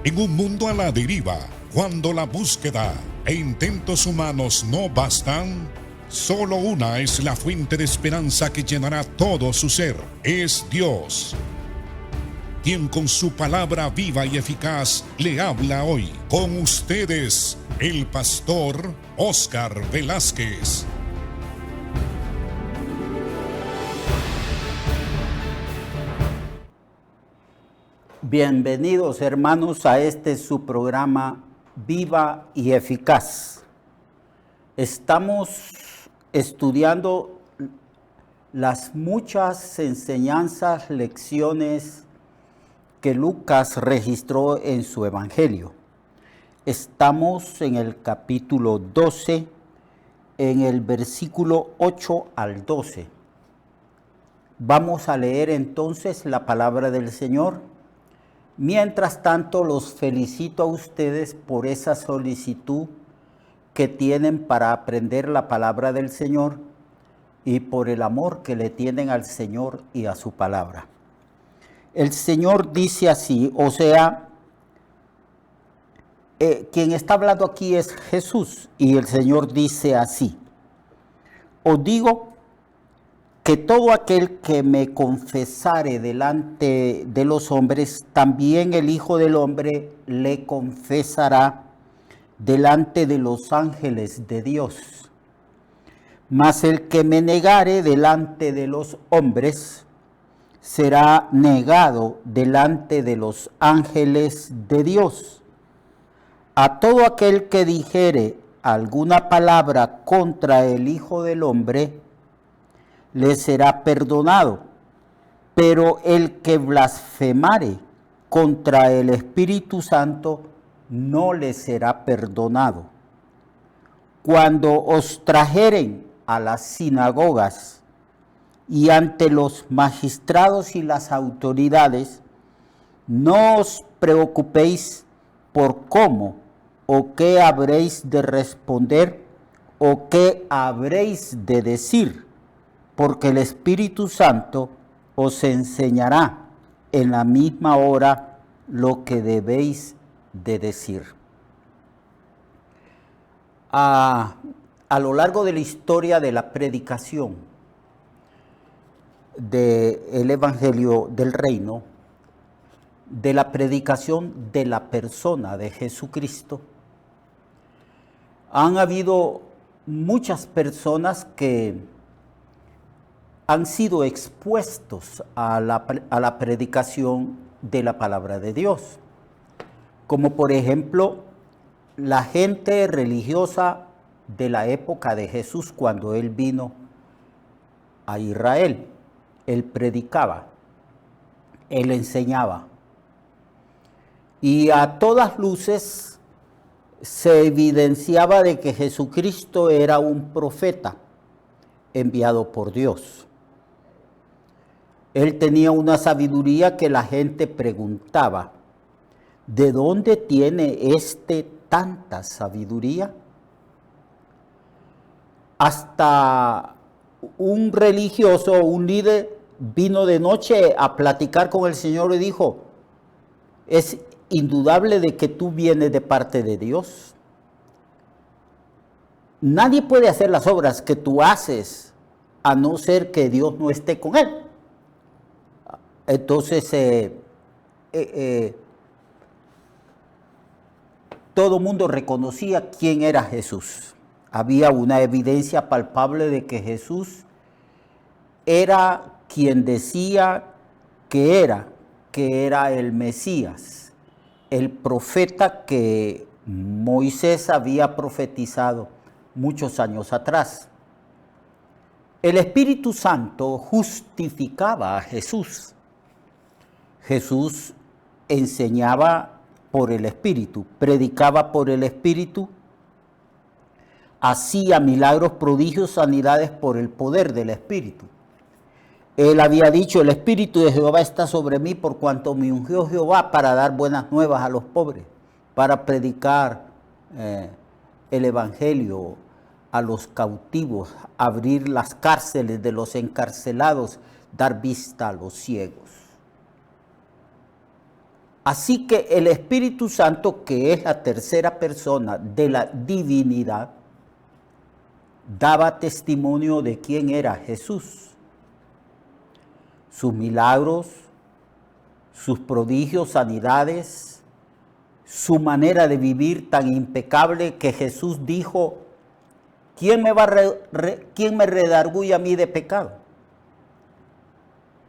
En un mundo a la deriva, cuando la búsqueda e intentos humanos no bastan, solo una es la fuente de esperanza que llenará todo su ser. Es Dios, quien con su palabra viva y eficaz le habla hoy. Con ustedes, el pastor Óscar Velázquez. Bienvenidos, hermanos, a su programa Viva y Eficaz. Estamos estudiando las muchas enseñanzas, lecciones que Lucas registró en su Evangelio. Estamos en el capítulo 12, en el versículo 8 al 12. Vamos a leer entonces la palabra del Señor. Mientras tanto, los felicito a ustedes por esa solicitud que tienen para aprender la palabra del Señor y por el amor que le tienen al Señor y a su palabra. El Señor dice así, o sea, quien está hablando aquí es Jesús, y el Señor dice así: os digo que todo aquel que me confesare delante de los hombres, también el Hijo del Hombre le confesará delante de los ángeles de Dios. Mas el que me negare delante de los hombres, será negado delante de los ángeles de Dios. A todo aquel que dijere alguna palabra contra el Hijo del Hombre, le será perdonado, pero el que blasfemare contra el Espíritu Santo no le será perdonado. Cuando os trajeren a las sinagogas y ante los magistrados y las autoridades, no os preocupéis por cómo o qué habréis de responder o qué habréis de decir, porque el Espíritu Santo os enseñará en la misma hora lo que debéis de decir. A lo largo de la historia de la predicación del Evangelio del Reino, de la predicación de la persona de Jesucristo, han habido muchas personas que han sido expuestos a la predicación de la palabra de Dios, como por ejemplo la gente religiosa de la época de Jesús cuando él vino a Israel. Él predicaba, él enseñaba, y a todas luces se evidenciaba de que Jesucristo era un profeta enviado por Dios. Él tenía una sabiduría que la gente preguntaba: ¿de dónde tiene tanta sabiduría? Hasta un religioso, un líder, vino de noche a platicar con el Señor y dijo: es indudable de que tú vienes de parte de Dios. Nadie puede hacer las obras que tú haces a no ser que Dios no esté con él. Entonces, todo el mundo reconocía quién era Jesús. Había una evidencia palpable de que Jesús era quien decía que era el Mesías, el profeta que Moisés había profetizado muchos años atrás. El Espíritu Santo justificaba a Jesús. Jesús enseñaba por el Espíritu, predicaba por el Espíritu, hacía milagros, prodigios, sanidades por el poder del Espíritu. Él había dicho: el Espíritu de Jehová está sobre mí, por cuanto me ungió Jehová para dar buenas nuevas a los pobres, para predicar el Evangelio a los cautivos, abrir las cárceles de los encarcelados, dar vista a los ciegos. Así que el Espíritu Santo, que es la tercera persona de la divinidad, daba testimonio de quién era Jesús. Sus milagros, sus prodigios, sanidades, su manera de vivir tan impecable que Jesús dijo: ¿quién me redarguye a mí de pecado?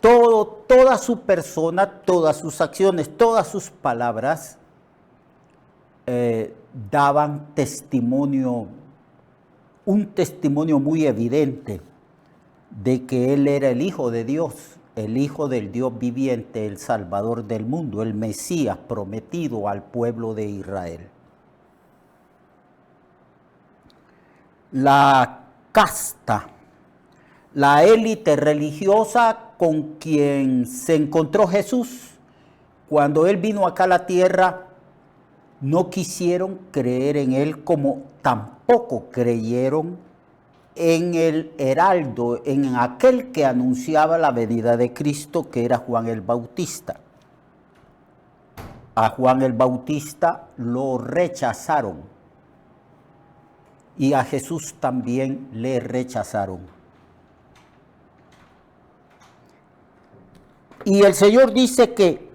Toda su persona, todas sus acciones, todas sus palabras daban testimonio, un testimonio muy evidente de que Él era el Hijo de Dios, el Hijo del Dios viviente, el Salvador del mundo, el Mesías prometido al pueblo de Israel. La casta, la élite religiosa con quien se encontró Jesús cuando Él vino acá a la tierra, no quisieron creer en Él, como tampoco creyeron en el heraldo, en aquel que anunciaba la venida de Cristo, que era Juan el Bautista. A Juan el Bautista lo rechazaron y a Jesús también le rechazaron. Y el Señor dice que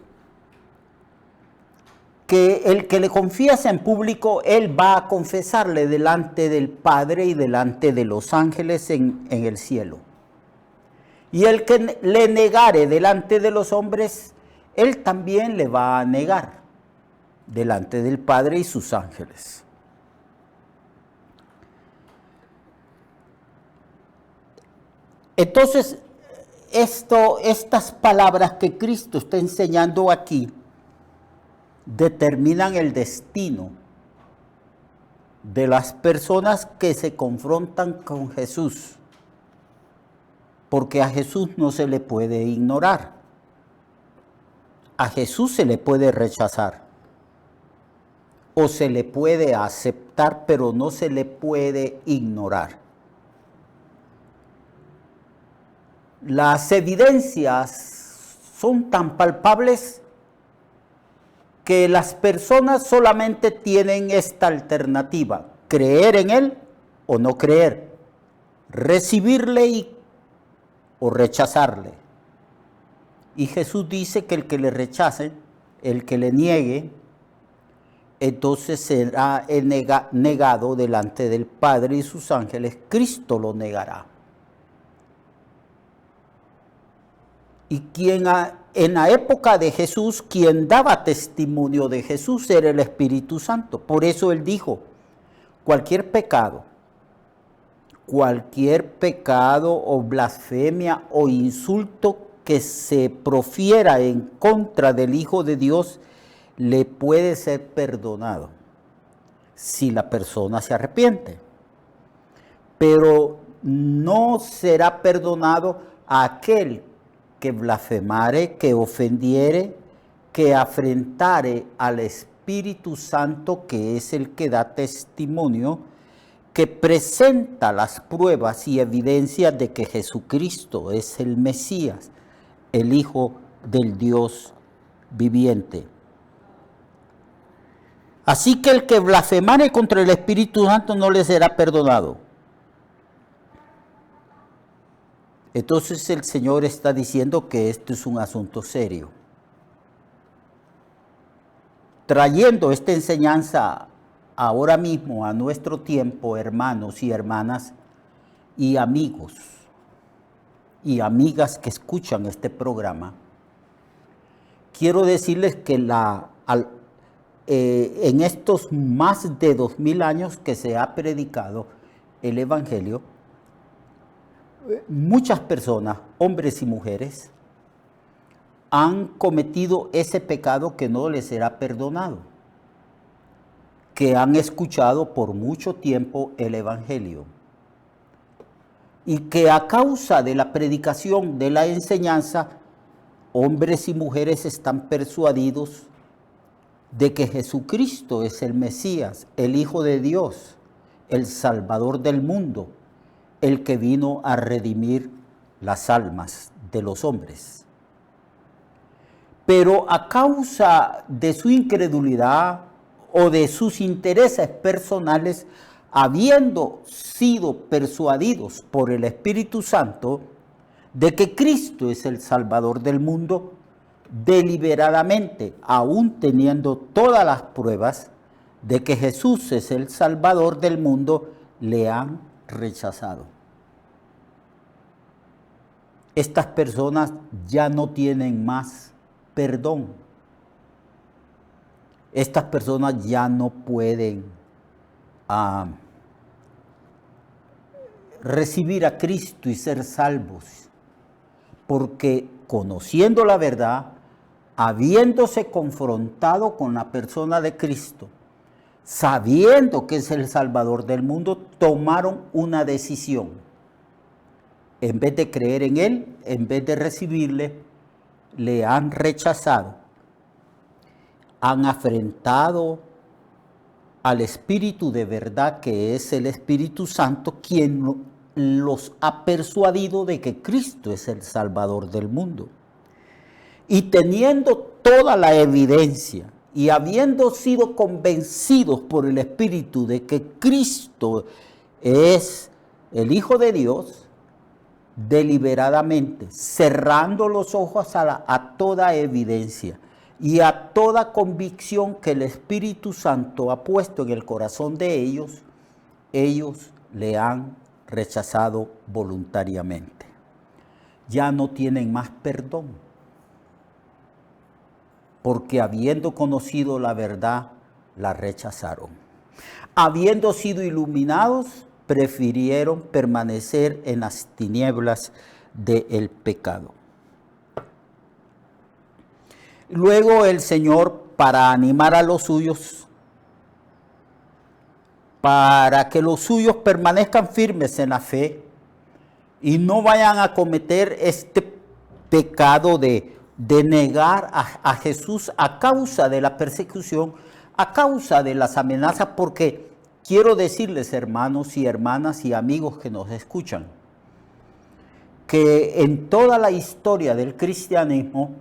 el que le confiesa en público, Él va a confesarle delante del Padre y delante de los ángeles en el cielo. Y el que le negare delante de los hombres, Él también le va a negar delante del Padre y sus ángeles. Entonces, estas palabras que Cristo está enseñando aquí determinan el destino de las personas que se confrontan con Jesús, porque a Jesús no se le puede ignorar, a Jesús se le puede rechazar, o se le puede aceptar, pero no se le puede ignorar. Las evidencias son tan palpables que las personas solamente tienen esta alternativa: creer en Él o no creer, recibirle o rechazarle. Y Jesús dice que el que le rechace, el que le niegue, entonces será negado delante del Padre y sus ángeles. Cristo lo negará. Y en la época de Jesús, quien daba testimonio de Jesús era el Espíritu Santo. Por eso Él dijo: cualquier pecado o blasfemia o insulto que se profiera en contra del Hijo de Dios le puede ser perdonado si la persona se arrepiente. Pero no será perdonado a aquel que blasfemare, que ofendiere, que afrentare al Espíritu Santo, que es el que da testimonio, que presenta las pruebas y evidencias de que Jesucristo es el Mesías, el Hijo del Dios viviente. Así que el que blasfemare contra el Espíritu Santo no le será perdonado. Entonces el Señor está diciendo que esto es un asunto serio. Trayendo esta enseñanza ahora mismo a nuestro tiempo, hermanos y hermanas y amigos y amigas que escuchan este programa, quiero decirles que en estos más de 2000 años que se ha predicado el Evangelio, muchas personas, hombres y mujeres, han cometido ese pecado que no les será perdonado, que han escuchado por mucho tiempo el Evangelio y que a causa de la predicación, de la enseñanza, hombres y mujeres están persuadidos de que Jesucristo es el Mesías, el Hijo de Dios, el Salvador del mundo, el que vino a redimir las almas de los hombres. pero a causa de su incredulidad o de sus intereses personales, habiendo sido persuadidos por el Espíritu Santo de que Cristo es el Salvador del mundo, deliberadamente, aún teniendo todas las pruebas de que Jesús es el Salvador del mundo, le han rechazado. Estas personas ya no tienen más perdón. Estas personas ya no pueden recibir a Cristo y ser salvos, porque conociendo la verdad, habiéndose confrontado con la persona de Cristo, sabiendo que es el Salvador del mundo, tomaron una decisión. En vez de creer en Él, en vez de recibirle, le han rechazado. Han afrentado al Espíritu de verdad, que es el Espíritu Santo, quien los ha persuadido de que Cristo es el Salvador del mundo. Y teniendo toda la evidencia y habiendo sido convencidos por el Espíritu de que Cristo es el Hijo de Dios, deliberadamente, cerrando los ojos a toda evidencia y a toda convicción que el Espíritu Santo ha puesto en el corazón de ellos, ellos le han rechazado voluntariamente. Ya no tienen más perdón, porque habiendo conocido la verdad, la rechazaron. Habiendo sido iluminados, prefirieron permanecer en las tinieblas del pecado. Luego el Señor, para animar a los suyos, para que los suyos permanezcan firmes en la fe y no vayan a cometer este pecado de negar a Jesús a causa de la persecución, a causa de las amenazas, porque quiero decirles, hermanos y hermanas y amigos que nos escuchan, que en toda la historia del cristianismo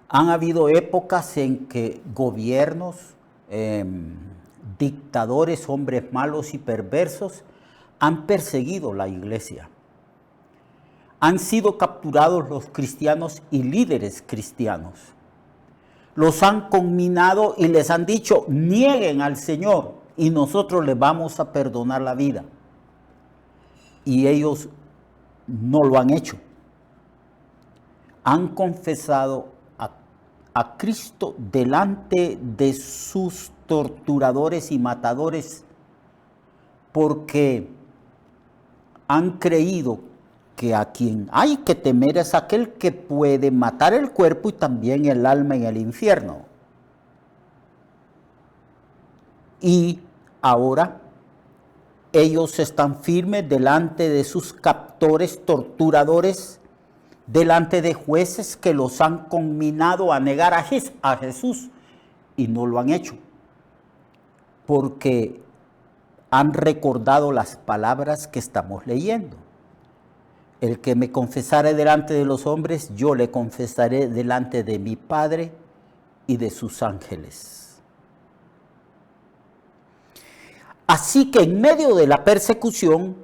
han habido épocas en que gobiernos, dictadores, hombres malos y perversos han perseguido la iglesia. Han sido capturados los cristianos y líderes cristianos. Los han conminado y les han dicho, nieguen al Señor y nosotros les vamos a perdonar la vida. Y ellos no lo han hecho. Han confesado a Cristo delante de sus torturadores y matadores, porque han creído que a quien hay que temer es aquel que puede matar el cuerpo y también el alma en el infierno. Y ahora ellos están firmes delante de sus captores, torturadores, delante de jueces que los han conminado a negar a Jesús y no lo han hecho, porque han recordado las palabras que estamos leyendo. El que me confesare delante de los hombres, yo le confesaré delante de mi Padre y de sus ángeles. Así que en medio de la persecución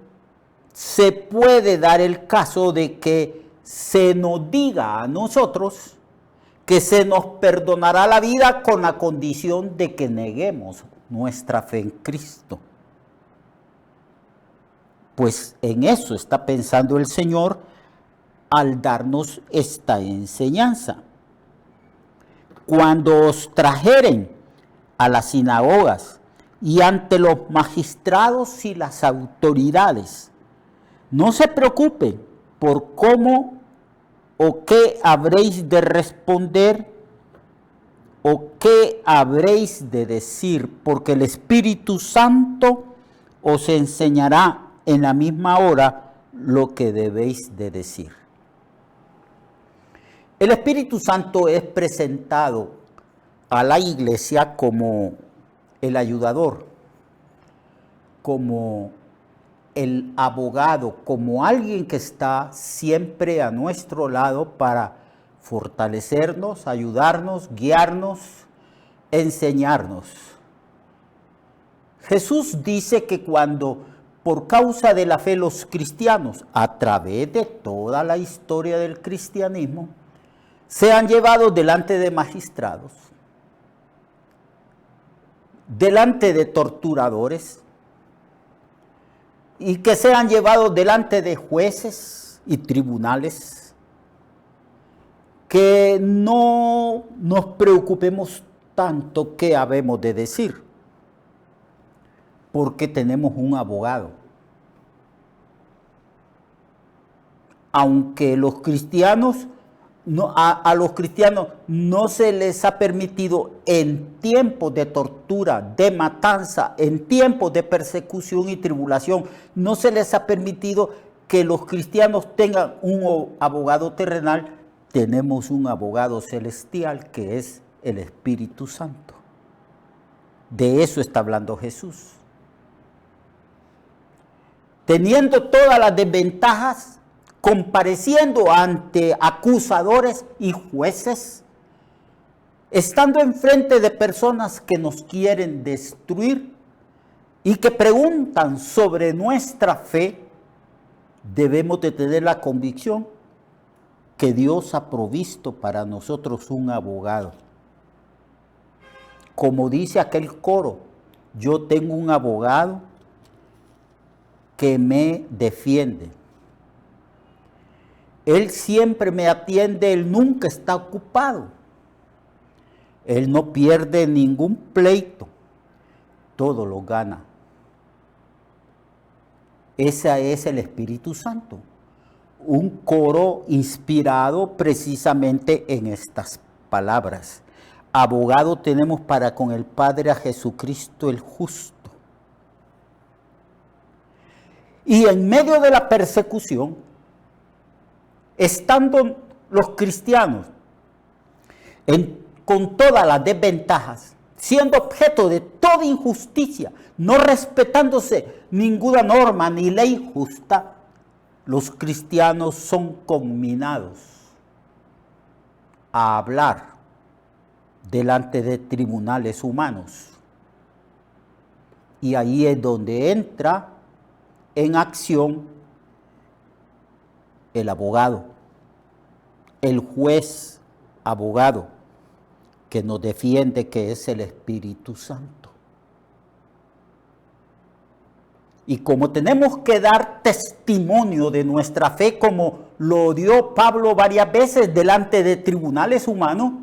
se puede dar el caso de que se nos diga a nosotros que se nos perdonará la vida con la condición de que neguemos nuestra fe en Cristo. Pues en eso está pensando el Señor al darnos esta enseñanza. Cuando os trajeren a las sinagogas y ante los magistrados y las autoridades, no se preocupen por cómo o qué habréis de responder o qué habréis de decir, porque el Espíritu Santo os enseñará en la misma hora lo que debéis de decir. El Espíritu Santo es presentado a la iglesia como el ayudador, como el abogado, como alguien que está siempre a nuestro lado para fortalecernos, ayudarnos, guiarnos, enseñarnos. Jesús dice que cuando por causa de la fe los cristianos, a través de toda la historia del cristianismo, sean llevados delante de magistrados, delante de torturadores, y que sean llevados delante de jueces y tribunales, que no nos preocupemos tanto qué habemos de decir, porque tenemos un abogado. Aunque los cristianos, a los cristianos no se les ha permitido en tiempos de tortura, de matanza, en tiempos de persecución y tribulación, no se les ha permitido que los cristianos tengan un abogado terrenal. Tenemos un abogado celestial que es el Espíritu Santo. De eso está hablando Jesús. Teniendo todas las desventajas, compareciendo ante acusadores y jueces, estando enfrente de personas que nos quieren destruir y que preguntan sobre nuestra fe, debemos de tener la convicción que Dios ha provisto para nosotros un abogado. Como dice aquel coro, yo tengo un abogado que me defiende. Él siempre me atiende, Él nunca está ocupado. Él no pierde ningún pleito, todo lo gana. Ese es el Espíritu Santo. Un coro inspirado precisamente en estas palabras. Abogado tenemos para con el Padre a Jesucristo el justo. Y en medio de la persecución, estando los cristianos con todas las desventajas, siendo objeto de toda injusticia, no respetándose ninguna norma ni ley justa, los cristianos son conminados a hablar delante de tribunales humanos. Y ahí es donde entra en acción el abogado, el juez abogado que nos defiende, que es el Espíritu Santo. Y como tenemos que dar testimonio de nuestra fe, como lo dio Pablo varias veces delante de tribunales humanos,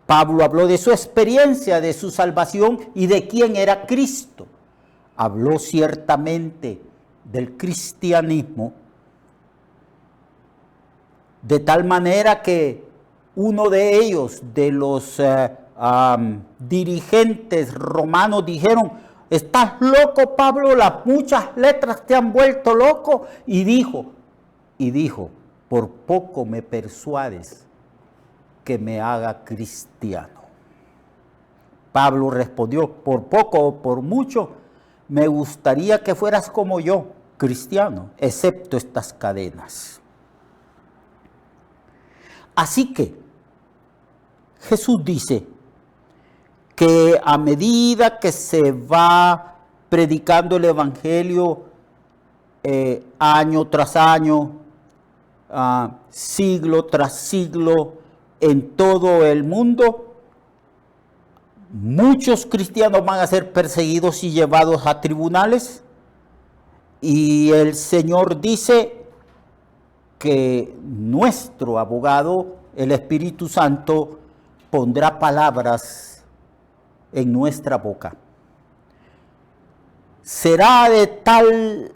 Pablo habló de su experiencia, de su salvación y de quién era Cristo. Habló ciertamente del cristianismo, de tal manera que uno de ellos, de los dirigentes romanos, dijeron: estás loco, Pablo, las muchas letras te han vuelto loco. Y dijo, por poco me persuades que me haga cristiano. Pablo respondió: por poco o por mucho, me gustaría que fueras como yo, cristiano, excepto estas cadenas. Así que Jesús dice que a medida que se va predicando el Evangelio año tras año, siglo tras siglo, en todo el mundo, muchos cristianos van a ser perseguidos y llevados a tribunales, y el Señor dice que nuestro abogado, el Espíritu Santo, pondrá palabras en nuestra boca. Será de tal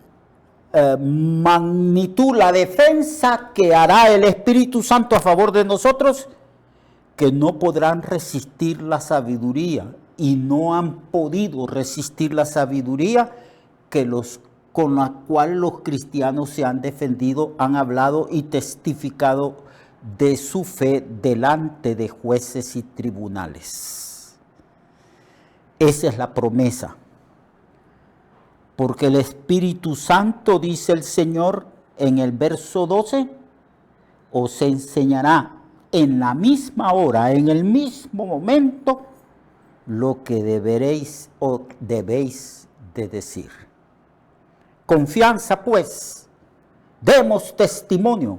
magnitud la defensa que hará el Espíritu Santo a favor de nosotros, que no podrán resistir la sabiduría, y no han podido resistir la sabiduría con la cual los cristianos se han defendido, han hablado y testificado de su fe delante de jueces y tribunales. Esa es la promesa. Porque el Espíritu Santo, dice el Señor en el verso 12, os enseñará en la misma hora, en el mismo momento, lo que deberéis o debéis de decir. Confianza, pues, demos testimonio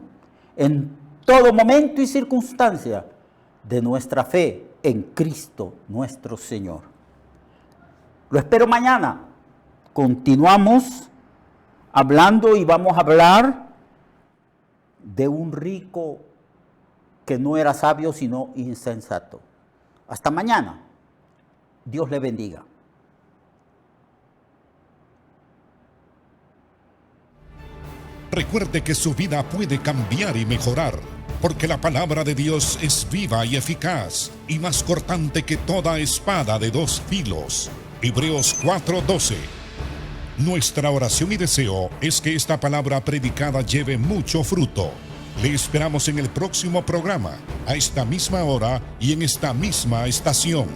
en todo momento y circunstancia de nuestra fe en Cristo nuestro Señor. Lo espero mañana. Continuamos hablando y vamos a hablar de un rico que no era sabio sino insensato. Hasta mañana. Dios le bendiga. Recuerde que su vida puede cambiar y mejorar, porque la palabra de Dios es viva y eficaz, y más cortante que toda espada de dos filos. Hebreos 4:12. Nuestra oración y deseo es que esta palabra predicada lleve mucho fruto. Le esperamos en el próximo programa, a esta misma hora y en esta misma estación.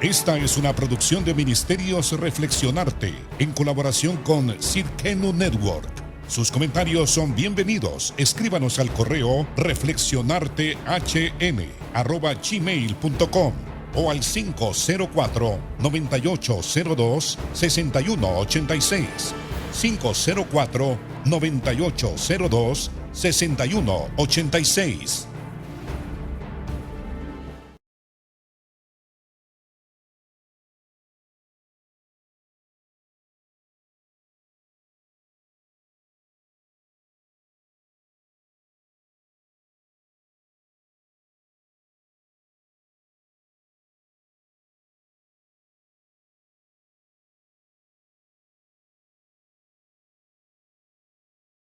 Esta es una producción de Ministerios Reflexionarte, en colaboración con Sirkenu Network. Sus comentarios son bienvenidos. Escríbanos al correo reflexionartehn@gmail.com o al 504-9802-6186. 504-9802-6186.